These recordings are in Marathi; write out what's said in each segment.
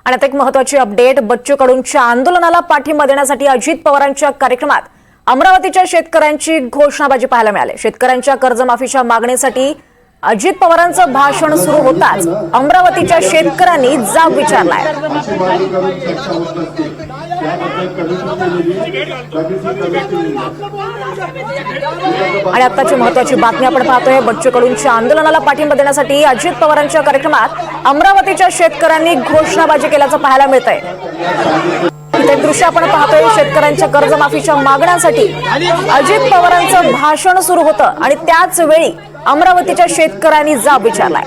आणि आता एक महत्त्वाची अपडेट, बच्चू कडूंच्या आंदोलनाला पाठिंबा देण्यासाठी अजित पवारांच्या कार्यक्रमात अमरावतीच्या शेतकऱ्यांची घोषणाबाजी पाहायला मिळाली। शेतकऱ्यांच्या कर्जमाफीच्या मागणीसाठी अजित पवारांचं भाषण सुरू होताच अमरावतीच्या शेतकऱ्यांनी जाब विचारलाय। आणि आताची महत्त्वाची बातमी आपण पाहतोय, बच्चू कडूंच्या आंदोलनाला पाठिंबा देण्यासाठी अजित पवारांच्या कार्यक्रमात अमरावतीच्या शेतकऱ्यांनी घोषणाबाजी केल्याचं पाहायला मिळतंय। हे दृश्य आपण पाहतोय, शेतकऱ्यांच्या कर्जमाफीच्या मागण्यांसाठी अजित पवारांचं भाषण सुरू होतं आणि त्याच वेळी अमरावतीच्या शेतकऱ्यांनी जाब विचारलाय।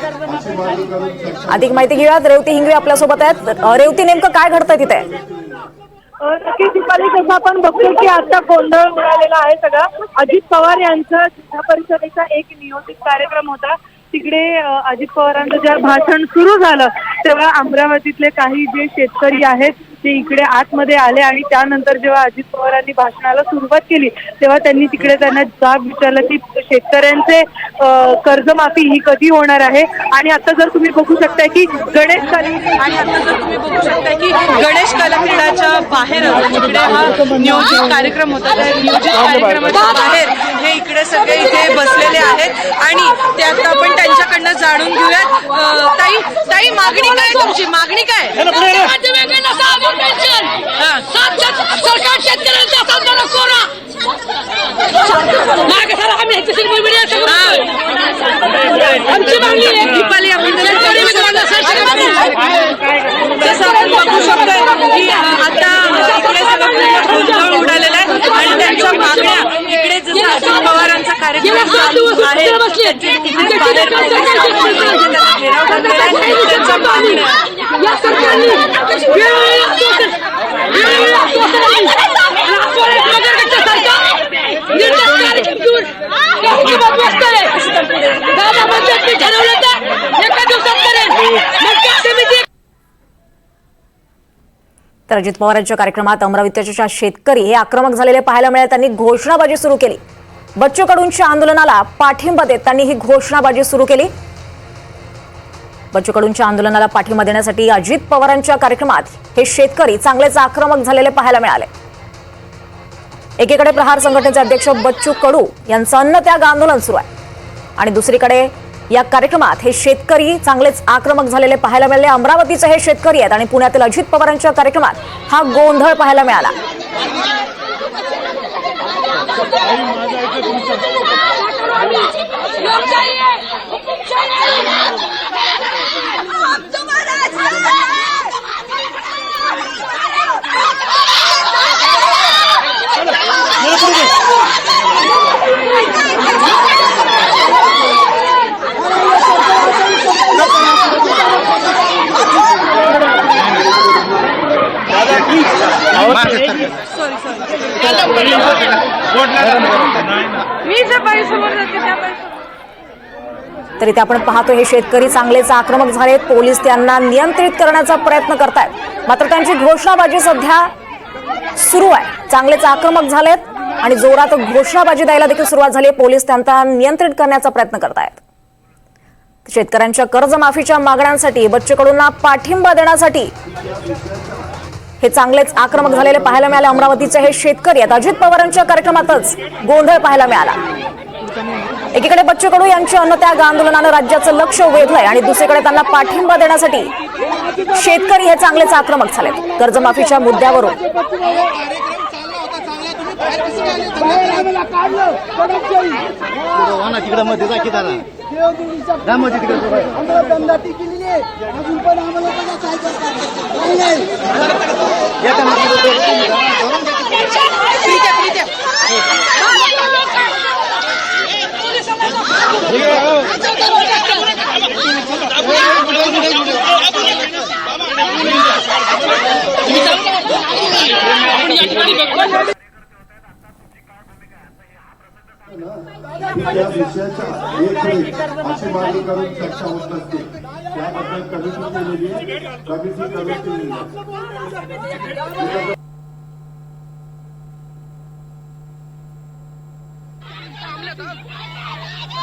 अधिक माहिती घेऊयात, रेवती हिंगवे आपल्या सोबत आहेत। रेवती, नेमकं काय घडतंय तिथे? नक्कीच दीपाली, जसं आपण बघतोय की आता गोंधळ उडालेला आहे सगळा। अजित पवार यांचा जिल्हा परिषदेचा एक नियोजित कार्यक्रम होता, तिकडे अजित पवारांचं जेव्हा भाषण सुरू झालं तेव्हा अमरावतीतले काही जे शेतकरी आहेत ते इकडे आतमध्ये आले आणि त्यानंतर जेव्हा अजित पवारांनी भाषणाला सुरुवात केली तेव्हा त्यांनी तिकडे त्यांना जाब विचारला की शेतकऱ्यांचे कर्जमाफी ही कधी होणार आहे। आणि आता जर तुम्ही बघू शकताय की गणेश कलाक्रीडाच्या बाहेर तिकडे हा नियोजित कार्यक्रम होता, त्या नियोजित कार्यक्रमाच्या बाहेर हे इकडे सगळे इथे बसलेले आहेत आणि ते आता आपण त्यांच्याकडनं जाणून घेऊयात। ताई, मागणी काय तुमची? मागणी काय? सरकार शेतकऱ्यांचा आंदोलन कोरा आमची मागणी आहे दीपाली, आपण जसं आपण बघू शकतो की आता इकडे सगळं गोंधळ उडालेला आहे आणि त्यांच्या मागण्या इकडे जसं अजित पवारांचा कार्यक्रम चालू आहे त्यांच्या मागण्या तर अजित पवारांच्या कार्यक्रमात अमरावतीच्या शेतकरी हे आक्रमक झालेले पाहायला मिळाले। त्यांनी घोषणाबाजी सुरू केली। बच्चू कडूंच्या आंदोलनाला पाठिंबा देत त्यांनी ही घोषणाबाजी सुरू केली। बच्चू कडूंच्या आंदोलनाला पाठिंबा देण्यासाठी अजित पवारांच्या कार्यक्रमात हे शेतकरी चांगलेच आक्रमक झालेले पाहायला मिळाले। एकीकडे प्रहार संघटनेचे अध्यक्ष बच्चू कडू यांचं अन्नत्याग आंदोलन सुरू आहे आणि दुसरीकडे या कार्यक्रमात हे शेतकरी चांगलेच आक्रमक झालेले पाहायला मिळाले। अमरावतीचे हे शेतकरी आहेत आणि पुण्यातील अजित पवारांच्या कार्यक्रमात हा गोंधळ पाहायला मिळाला। तरी ते आपण पाहतो, हे शेतकरी चांगलेच आक्रमक झालेत। पोलीस त्यांना नियंत्रित करण्याचा प्रयत्न करतायत, मात्र त्यांची घोषणाबाजी सध्या सुरू आहे। चांगलेच आक्रमक झालेत आणि जोरात घोषणाबाजी द्यायला देखील सुरुवात झाली। पोलीस त्यांना नियंत्रित करण्याचा प्रयत्न करतायत। शेतकऱ्यांच्या कर्जमाफीच्या मागण्यांसाठी बच्चू कडूंना पाठिंबा देण्यासाठी हे चांगलेच आक्रमक झालेले पाहायला मिळाले। अमरावतीचे हे शेतकरी आहेत। अजित पवारांच्या कार्यक्रमातच गोंधळ पाहायला मिळाला। एकीकडे बच्चू कडू यांच्या अन्नत्याग आंदोलनानं राज्याचं लक्ष वेधलंय आणि दुसरीकडे त्यांना पाठिंबा देण्यासाठी शेतकरी हे चांगलेच आक्रमक झालेत। कर्जमाफीच्या मुद्द्यावरून या विषयाच्या अशी मागणी करून चर्चा होत नसते, त्याबद्दल कमिटी केलेली आहे।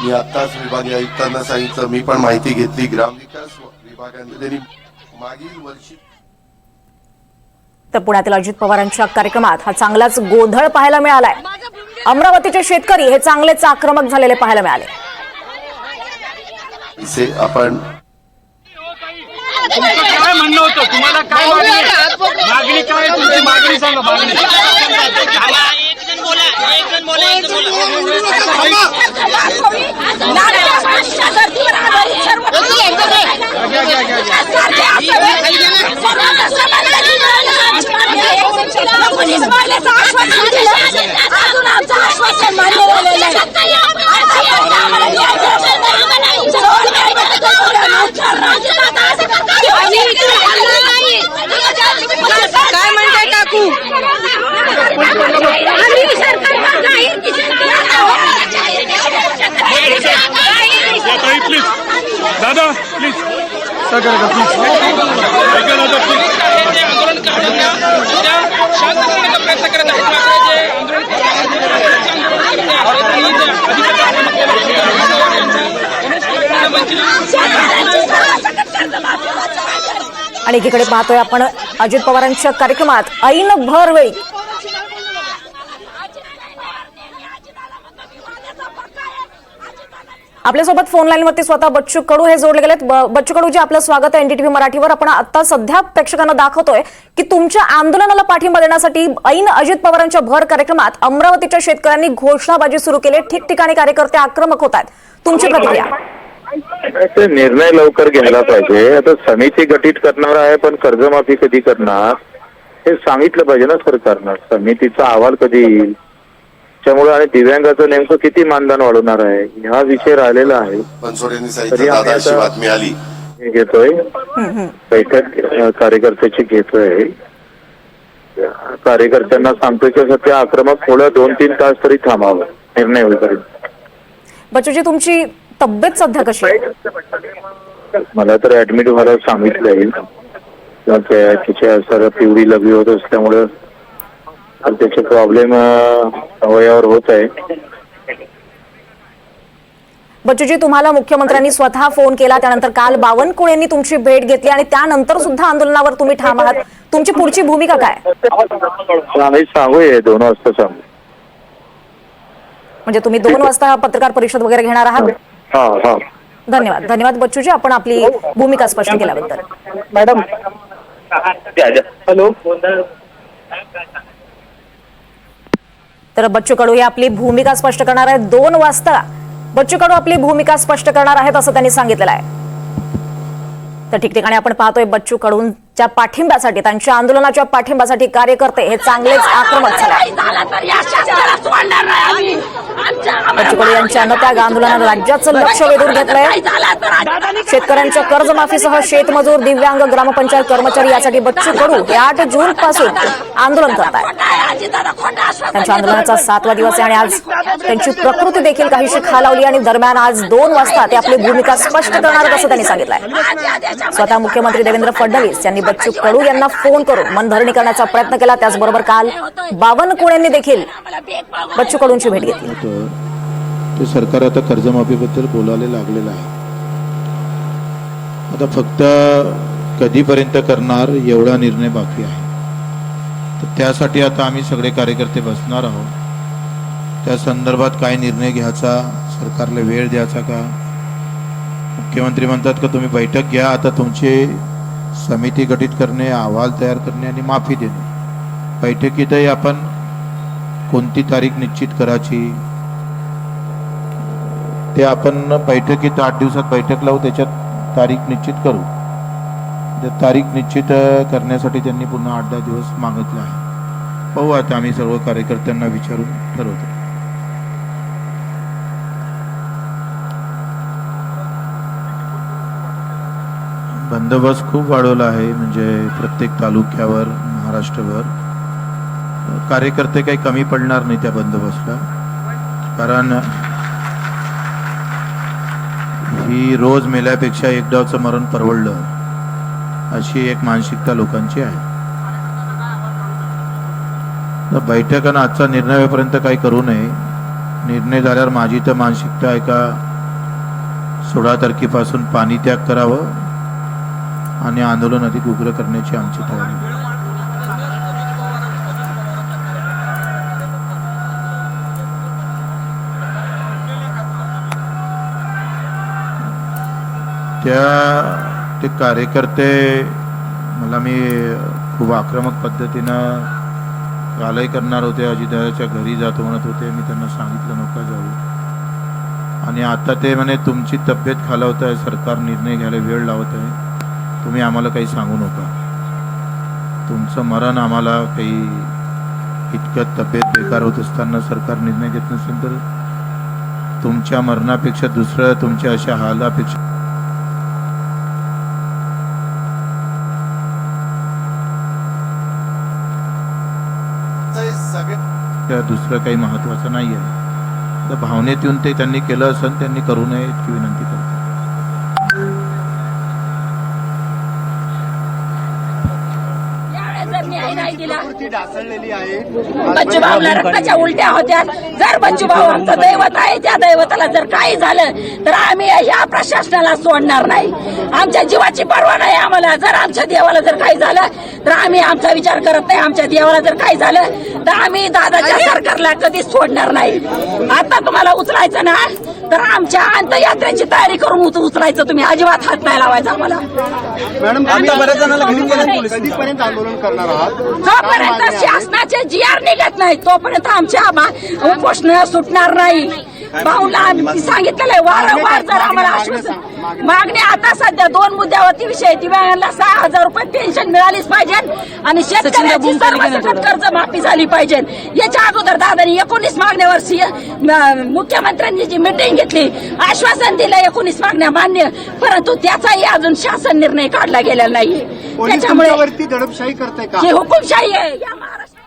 मी आताच विभागीय आयुक्तांना सांगितलं, मी पण माहिती घेतली। ग्रामविकास विभागाने त्यांनी मागील वर्षी तर पुण्यातील अजित पवारांच्या कार्यक्रमात हा चांगलाच गोंधळ पाहायला मिळालाय. अमरावतीचे शेतकरी हे चांगलेच आक्रमक झालेले पाहायला मिळाले. इसे आपण तुमचं काय म्हणणं होतं? तुम्हाला काय मागणी काय? तुमची मागणी सांगा. मागणी काय म्हणताय काकू? प्लीज दादा, प्लीज सहकार्य करा, प्लीज ऐका दादा, प्रयत्न करत आणि एकीकडे पाहतोय आपण अजित पवारांच्या कार्यक्रमात ऐन भरवेळी आपल्यासोबत फोन लाईनवरती स्वतः बच्चू कडू हे जोडले गेलेत. बच्चू कडू, जे आपलं स्वागत आहे एनडीटीव्ही मराठीवर. आपण आता सध्या प्रेक्षकांना दाखवतोय की तुमच्या आंदोलनाला पाठिंबा देण्यासाठी ऐन अजित पवारांच्या भर कार्यक्रमात अमरावतीच्या शेतकऱ्यांनी घोषणाबाजी सुरू केली. ठिकठिकाणी कार्यकर्ते आक्रमक होत आहेत. तुमची प्रतिक्रिया? ते निर्णय लवकर घ्यायला पाहिजे. आता समिती गठीत करणार आहे, पण कर्जमाफी कधी करणार हे सांगितलं पाहिजे ना सरकारनं. समितीचा अहवाल कधी येईल, त्यामुळे आणि दिव्यांगाचं नेमकं किती मानधन वाढवणार आहे हा विषय राहिलेला आहे. बनसोड यांनी सांगितलं दादा अशी बातमी आली. घेतोय बैठक कार्यकर्त्याची घेतोय. कार्यकर्त्यांना सांगतोय की सध्या आक्रमक थोडं 2-3 तास तरी थांबावं निर्णय होईपर्यंत. बच्चूजी, तुमची तब्येत सध्या कशी आहे? मला तर ऍडमिट व्हायला सांगितलंय. तिच्या सर पिवळी लघवी होत असल्यामुळे त्याचे प्रॉब्लेम अवयवावर होत आहे. बच्चूजी, तुम्हाला मुख्यमंत्र्यांनी स्वतः फोन केला, त्यानंतर काल बावनकुळेंनी तुमची भेट घेतली आणि त्यानंतर सुद्धा आंदोलनावर तुम्ही ठाम आहात. तुमची पुढची भूमिका काय? आम्ही सांगूया 2 वाजता सांगू. म्हणजे तुम्ही 2 वाजता पत्रकार परिषद वगैरे घेणार आहात? हा हा. धन्यवाद. धन्यवाद बच्चूजी, आपण आपली भूमिका स्पष्ट केल्याबद्दल. Madam hello. तर बच्चू कडू हे आपली भूमिका स्पष्ट करणार आहेत. 2 वाजता बच्चू कडू आपली भूमिका स्पष्ट करणार आहेत असं त्यांनी सांगितलेलं आहे. तर ठिकठिकाणी आपण पाहतोय बच्चू कडूंच्या पाठिंब्यासाठी, त्यांच्या आंदोलनाच्या पाठिंब्यासाठी कार्यकर्ते हे चांगलेच आक्रमक झाले. बच्चू कडू यांच्या अनत्याग आंदोलनानं राज्याचं लक्ष वेधून घेतलंय. शेतकऱ्यांच्या कर्जमाफीसह शेतमजूर, दिव्यांग, ग्रामपंचायत कर्मचारी यासाठी बच्चू कडू हे 8 जून पासून आंदोलन करतायत. त्यांच्या आंदोलनाचा 7वा दिवस आहे आणि आज त्यांची प्रकृती देखील काहीशी खालावली आणि दरम्यान आज 2 वाजता ते आपली भूमिका स्पष्ट करणार असं त्यांनी सांगितलंय. स्वतः मुख्यमंत्री देवेंद्र फडणवीस यांनी बच्चू कडू यांना फोन करून मनधरणी करण्याचा प्रयत्न केला. त्याचबरोबर काल बावनकुळेंनी देखील बच्चू कडूंची भेट घेतली. ते सरकार आता कर्जमाफीबद्दल बोलायला लागलेलं आहे. आता फक्त कधीपर्यंत करणार एवढा निर्णय बाकी आहे. तर त्यासाठी आता आम्ही सगळे कार्यकर्ते बसणार आहोत. त्या संदर्भात काय निर्णय घ्यायचा, सरकारला वेळ द्यायचा का? मुख्यमंत्री म्हणतात का तुम्ही बैठक घ्या, आता तुमची समिती गठीत करणे, अहवाल तयार करणे आणि माफी देणे. बैठकीतही आपण कोणती तारीख निश्चित करायची ते आपण बैठकीत 8 दिवसात बैठक लावू, त्याच्यात तारीख निश्चित करू. त्या तारीख निश्चित करण्यासाठी त्यांनी पुन्हा 8-10 दिवस मागितले आहे. पाहू आता आम्ही सर्व कार्यकर्त्यांना विचारून ठरवतो. बंदोबस्त खूप वाढवला आहे, म्हणजे प्रत्येक तालुक्यावर, महाराष्ट्रभर कार्यकर्ते काही कमी पडणार नाही त्या बंदोबस्तला. कारण ही रोज मेल्यापेक्षा एक डावचं मरण परवडलं अशी एक मानसिकता लोकांची आहे. बैठकानं आजचा निर्णय होईपर्यंत काही करू नये. निर्णय झाल्यावर माझी तर मानसिकता आहे का 16 तारखेपासून पाणी त्याग करावं आणि आंदोलन अधिक उग्र करण्याची आमची तयारी. ते कार्यकर्ते मला मी खूप आक्रमक पद्धतीनं कालही करणार होते, अजितदादाच्या घरी जातो म्हणत होते. मी त्यांना सांगितलं नका जाऊ. आणि आता ते म्हणे तुमची तब्येत खालावत आहे, सरकार निर्णय घ्यायला वेळ लावत आहे, तुम्ही आम्हाला काही सांगू नका. तुमचं मरण आम्हाला काही इतकं तब्येत बेकार होत असताना सरकार निर्णय घेत नसेल तर तुमच्या मरणापेक्षा दुसरं तुमच्या अशा हालापेक्षा दुसरं काही महत्वाचं नाही आहे. तर भावनेत येऊन ते त्यांनी केलं असेल, त्यांनी करू नये इतकी विनंती करतो. बच्चूभाऊला रक्ताच्या उलट्या होत्या. जर बच्चूभाऊ आमचं दैवत आहे, त्या दैवताला जर काही झालं तर आम्ही या प्रशासनाला सोडणार नाही. आमच्या जीवाची पर्वा नाही आम्हाला. जर आमच्या देवाला जर काही झालं तर आम्ही आमचा विचार करत नाही. आमच्या देवाला जर काही झालं तर आम्ही दादाच्या सरकारला कधीच सोडणार नाही. आता तुम्हाला उचलायचं ना तर आमच्या अंत्ययात्रेची तयारी करून उचलायचं. तुम्ही अजिबात हात नाही लावायचा आम्हाला. मॅडम कधीपर्यंत आंदोलन करणार आहात? जोपर्यंत शासनाचे GR निघत नाही तोपर्यंत आमच्या उपोषण सुटणार नाही. भाऊला आम्ही सांगितलेलं आहे वारंवार. जर आम्हाला आश्वासन मागणी आता सध्या 2 मुद्द्यावरती विषय दिव्यांगांना 6,000 रुपये पेन्शन मिळालीच पाहिजे आणि शेतकऱ्यांची सर्वसकट कर्जमाफी झाली पाहिजे. याच्या अगोदर दादांनी 19 मागण्यावर मुख्यमंत्र्यांनी जी मिटिंग घेतली, आश्वासन दिलं 19 मागण्या मान्य, परंतु त्याचाही अजून शासन निर्णय काढला गेलेला नाही. त्याच्यामुळे दडपशाही करते का? ही हुकुमशाही आहे या महाराष्ट्रात.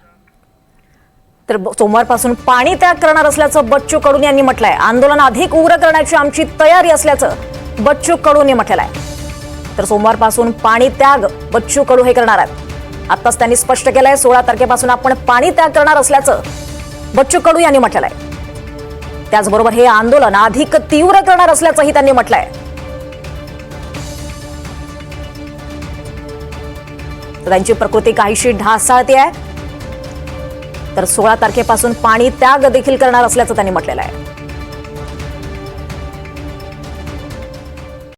तर सोमवारपासून पाणी त्याग करणार असल्याचं बच्चू कडू यांनी म्हटलंय. आंदोलन अधिक उग्र करण्याची आमची तयारी असल्याचं बच्चू कडूंनी म्हटलेलं आहे. तर सोमवारपासून पाणी त्याग बच्चू कडू हे करणार आहेत. आत्ताच त्यांनी स्पष्ट केलंय 16 तारखेपासून आपण पाणी त्याग करणार असल्याचं बच्चू कडू यांनी म्हटलेलं आहे. त्याचबरोबर हे आंदोलन अधिक तीव्र करणार असल्याचंही त्यांनी म्हटलंय. तर त्यांची प्रकृती काहीशी ढासळते आहे. तर 16 तारखेपासून पाणी त्याग देखील करणार असल्याचं त्यांनी म्हटलेलं आहे.